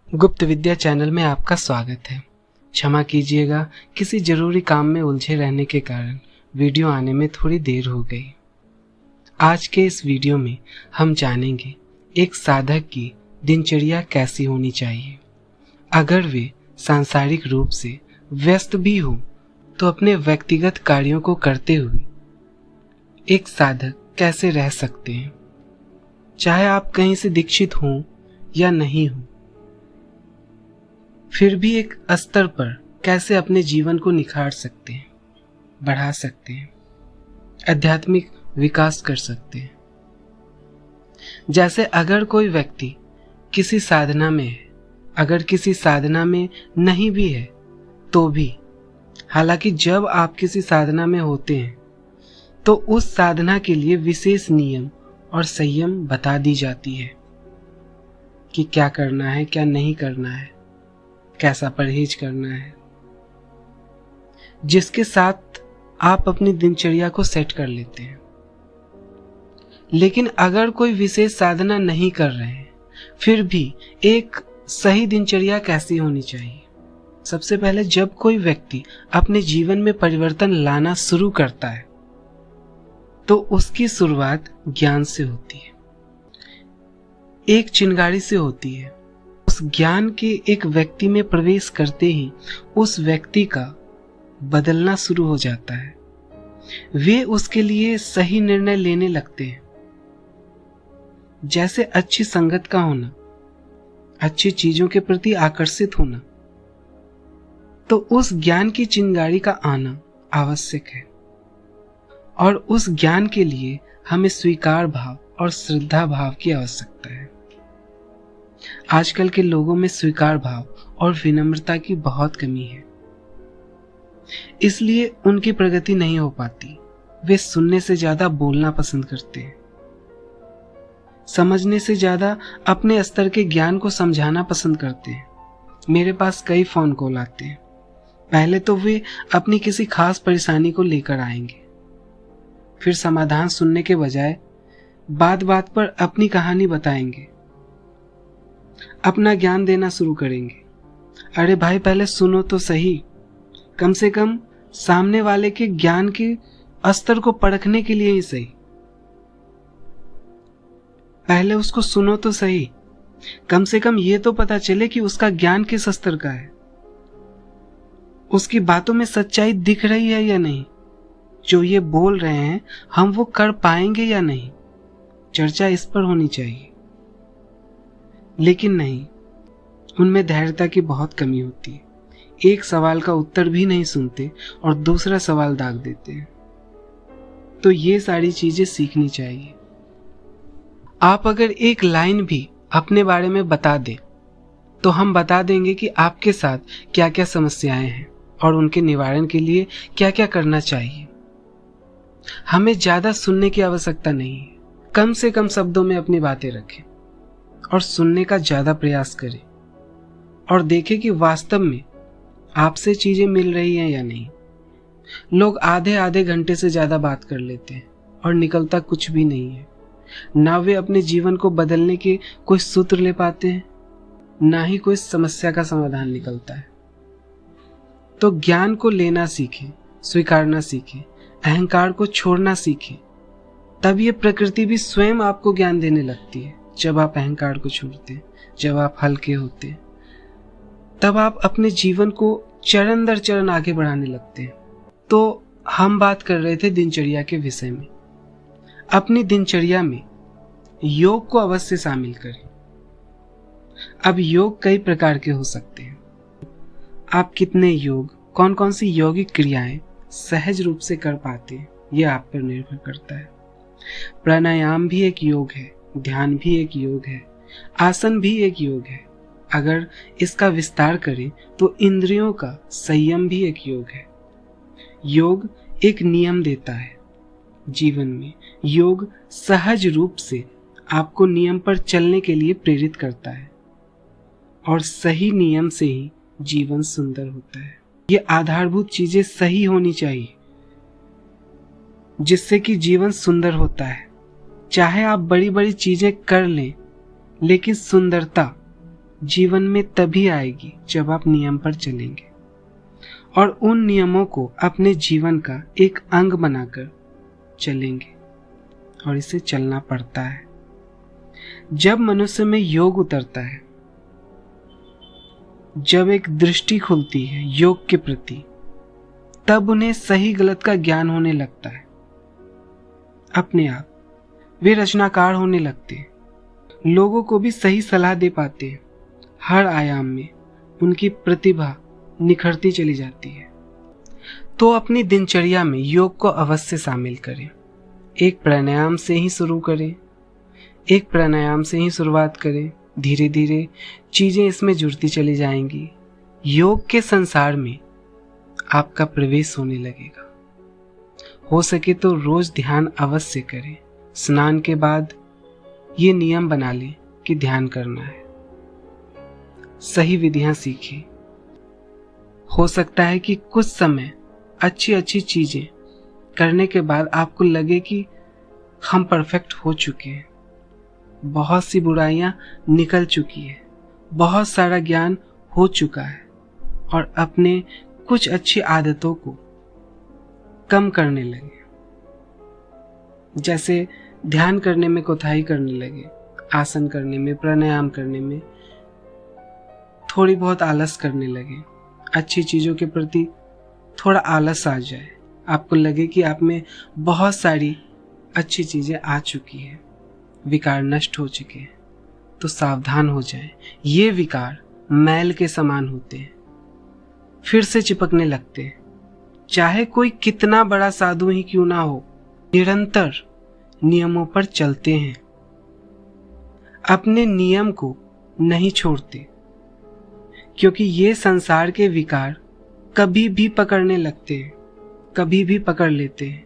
गुप्त विद्या चैनल में आपका स्वागत है। क्षमा कीजिएगा, किसी जरूरी काम में उलझे रहने के कारण वीडियो आने में थोड़ी देर हो गई। आज के इस वीडियो में हम जानेंगे एक साधक की दिनचर्या कैसी होनी चाहिए। अगर वे सांसारिक रूप से व्यस्त भी हो तो अपने व्यक्तिगत कार्यों को करते हुए एक साधक कैसे रह सकते हैं, चाहे आप कहीं से दीक्षित हों या नहीं हो, फिर भी एक स्तर पर कैसे अपने जीवन को निखार सकते हैं, बढ़ा सकते हैं, आध्यात्मिक विकास कर सकते हैं। जैसे अगर कोई व्यक्ति किसी साधना में है, अगर किसी साधना में नहीं भी है तो भी, हालांकि जब आप किसी साधना में होते हैं तो उस साधना के लिए विशेष नियम और संयम बता दी जाती है कि क्या करना है, क्या नहीं करना है, कैसा परहेज करना है, जिसके साथ आप अपनी दिनचर्या को सेट कर लेते हैं। लेकिन अगर कोई विशेष साधना नहीं कर रहे हैं, फिर भी एक सही दिनचर्या कैसी होनी चाहिए? सबसे पहले जब कोई व्यक्ति अपने जीवन में परिवर्तन लाना शुरू करता है तो उसकी शुरुआत ज्ञान से होती है, एक चिंगारी से होती है। उस ज्ञान के एक व्यक्ति में प्रवेश करते ही उस व्यक्ति का बदलना शुरू हो जाता है। वे उसके लिए सही निर्णय लेने लगते हैं, जैसे अच्छी संगत का होना, अच्छी चीजों के प्रति आकर्षित होना। तो उस ज्ञान की चिंगारी का आना आवश्यक है, और उस ज्ञान के लिए हमें स्वीकार भाव और श्रद्धा भाव की आवश्यकता है। आजकल के लोगों में स्वीकार भाव और विनम्रता की बहुत कमी है, इसलिए उनकी प्रगति नहीं हो पाती। वे सुनने से ज्यादा बोलना पसंद करते हैं, समझने से ज्यादा अपने स्तर के ज्ञान को समझाना पसंद करते हैं। मेरे पास कई फोन कॉल आते हैं। पहले तो वे अपनी किसी खास परेशानी को लेकर आएंगे, फिर समाधान सुनने के बजाय बात बात पर अपनी कहानी बताएंगे, अपना ज्ञान देना शुरू करेंगे। अरे भाई, पहले सुनो तो सही, कम से कम सामने वाले के ज्ञान के स्तर को परखने के लिए ही सही। पहले उसको सुनो तो सही, कम से कम ये तो पता चले कि उसका ज्ञान किस स्तर का है, उसकी बातों में सच्चाई दिख रही है या नहीं, जो ये बोल रहे हैं हम वो कर पाएंगे या नहीं। चर्चा इस पर होनी चाहिए। लेकिन नहीं, उनमें धैर्यता की बहुत कमी होती है। एक सवाल का उत्तर भी नहीं सुनते और दूसरा सवाल दाग देते हैं। तो ये सारी चीजें सीखनी चाहिए। आप अगर एक लाइन भी अपने बारे में बता दें तो हम बता देंगे कि आपके साथ क्या क्या समस्याएं हैं और उनके निवारण के लिए क्या क्या करना चाहिए। हमें ज्यादा सुनने की आवश्यकता नहीं है। कम से कम शब्दों में अपनी बातें रखें और सुनने का ज्यादा प्रयास करें, और देखें कि वास्तव में आपसे चीजें मिल रही हैं या नहीं। लोग आधे आधे घंटे से ज्यादा बात कर लेते हैं और निकलता कुछ भी नहीं है। ना वे अपने जीवन को बदलने के कोई सूत्र ले पाते हैं, ना ही कोई समस्या का समाधान निकलता है। तो ज्ञान को लेना सीखें, स्वीकारना सीखें, अहंकार को छोड़ना सीखें। तब ये प्रकृति भी स्वयं आपको ज्ञान देने लगती है। जब आप अहंकार को छोड़ते हैं, जब आप हल्के होते हैं, तब आप अपने जीवन को चरण दर चरण आगे बढ़ाने लगते हैं। तो हम बात कर रहे थे दिनचर्या के विषय में। अपनी दिनचर्या में योग को अवश्य शामिल करें। अब योग कई प्रकार के हो सकते हैं। आप कितने योग, कौन कौन सी यौगिक क्रियाएं सहज रूप से कर पाते हैं, यह आप पर निर्भर करता है। प्राणायाम भी एक योग है, ध्यान भी एक योग है, आसन भी एक योग है। अगर इसका विस्तार करें तो इंद्रियों का संयम भी एक योग है। योग एक नियम देता है जीवन में। योग सहज रूप से आपको नियम पर चलने के लिए प्रेरित करता है, और सही नियम से ही जीवन सुंदर होता है। ये आधारभूत चीजें सही होनी चाहिए, जिससे कि जीवन सुंदर होता है। चाहे आप बड़ी बड़ी चीजें कर लें, लेकिन सुंदरता जीवन में तभी आएगी जब आप नियम पर चलेंगे और उन नियमों को अपने जीवन का एक अंग बनाकर चलेंगे, और इसे चलना पड़ता है। जब मनुष्य में योग उतरता है, जब एक दृष्टि खुलती है योग के प्रति, तब उन्हें सही गलत का ज्ञान होने लगता है। अपने आप वे रचनाकार होने लगते हैं, लोगों को भी सही सलाह दे पाते हैं। हर आयाम में उनकी प्रतिभा निखरती चली जाती है। तो अपनी दिनचर्या में योग को अवश्य शामिल करें। एक प्राणायाम से ही शुरू करें, एक प्राणायाम से ही शुरुआत करें। धीरे धीरे चीजें इसमें जुड़ती चली जाएंगी। योग के संसार में आपका प्रवेश होने लगेगा। हो सके तो रोज ध्यान अवश्य करें। स्नान के बाद ये नियम बना लें कि ध्यान करना है। सही विधियां सीखें। हो सकता है कि कुछ समय अच्छी अच्छी चीजें करने के बाद आपको लगे कि हम परफेक्ट हो चुके हैं, बहुत सी बुराइयां निकल चुकी है, बहुत सारा ज्ञान हो चुका है, और अपने कुछ अच्छी आदतों को कम करने लगे। जैसे ध्यान करने में कोताही करने लगे, आसन करने में, प्राणायाम करने में थोड़ी बहुत आलस करने लगे। अच्छी चीज़ों के प्रति थोड़ा आलस आ जाए, आपको लगे कि आप में बहुत सारी अच्छी चीज़ें आ चुकी हैं, विकार नष्ट हो चुके हैं, तो सावधान हो जाएं। ये विकार मैल के समान होते हैं, फिर से चिपकने लगते हैं। चाहे कोई कितना बड़ा साधु ही क्यों ना हो, निरंतर नियमों पर चलते हैं, अपने नियम को नहीं छोड़ते, क्योंकि ये संसार के विकार कभी भी पकड़ने लगते हैं, कभी भी पकड़ लेते हैं,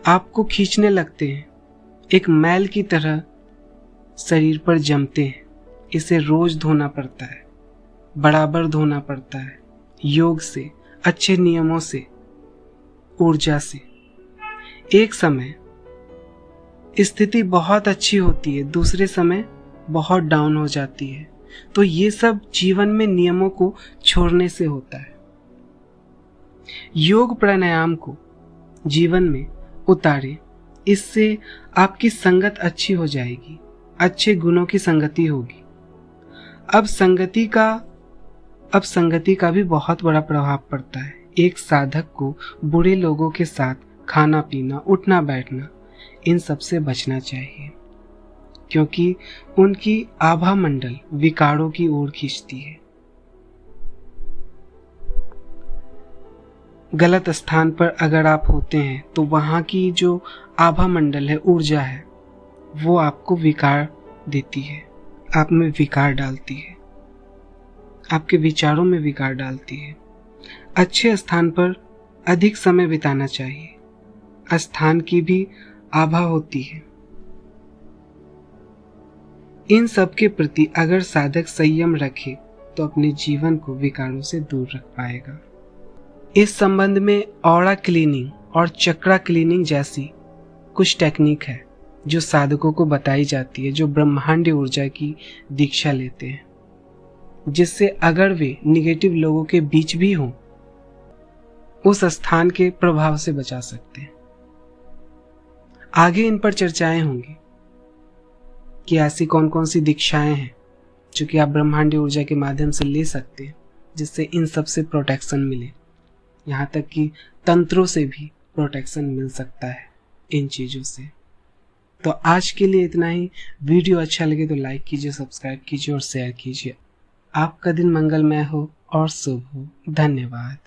आपको खींचने लगते हैं, एक मैल की तरह शरीर पर जमते हैं। इसे रोज धोना पड़ता है, बराबर धोना पड़ता है, योग से, अच्छे नियमों से, ऊर्जा से। एक समय स्थिति बहुत अच्छी होती है, दूसरे समय बहुत डाउन हो जाती है। तो ये सब जीवन में नियमों को छोड़ने से होता है। योग प्राणायाम को जीवन में उतारे, इससे आपकी संगत अच्छी हो जाएगी, अच्छे गुणों की संगति होगी। अब संगति का भी बहुत बड़ा प्रभाव पड़ता है। एक साधक को बुरे लोगों के साथ खाना पीना, उठना बैठना, इन सब से बचना चाहिए, क्योंकि उनकी आभा मंडल विकारों की ओर खींचती है। गलत स्थान पर अगर आप होते हैं तो वहाँ की जो आभा मंडल है, ऊर्जा है, वो आपको विकार देती है, आप में विकार डालती है, आपके विचारों में विकार डालती है। अच्छे स्थान पर अधिक समय बिताना चाहिए। स्थान की भी आभा होती है। इन सब के प्रति अगर साधक संयम रखे तो अपने जीवन को विकारों से दूर रख पाएगा। इस संबंध में ऑरा क्लीनिंग और चक्रा क्लीनिंग जैसी कुछ टेक्निक है जो साधकों को बताई जाती है, जो ब्रह्मांडी ऊर्जा की दीक्षा लेते हैं, जिससे अगर वे निगेटिव लोगों के बीच भी हों, उस स्थान के प्रभाव से बचा सकते हैं। आगे इन पर चर्चाएं होंगी कि ऐसी कौन कौन सी दीक्षाएं हैं जो कि आप ब्रह्मांडी ऊर्जा के माध्यम से ले सकते हैं, जिससे इन सब से प्रोटेक्शन मिले। यहाँ तक कि तंत्रों से भी प्रोटेक्शन मिल सकता है इन चीज़ों से। तो आज के लिए इतना ही। वीडियो अच्छा लगे तो लाइक कीजिए, सब्सक्राइब कीजिए और शेयर कीजिए। आपका दिन मंगलमय हो और शुभ हो। धन्यवाद।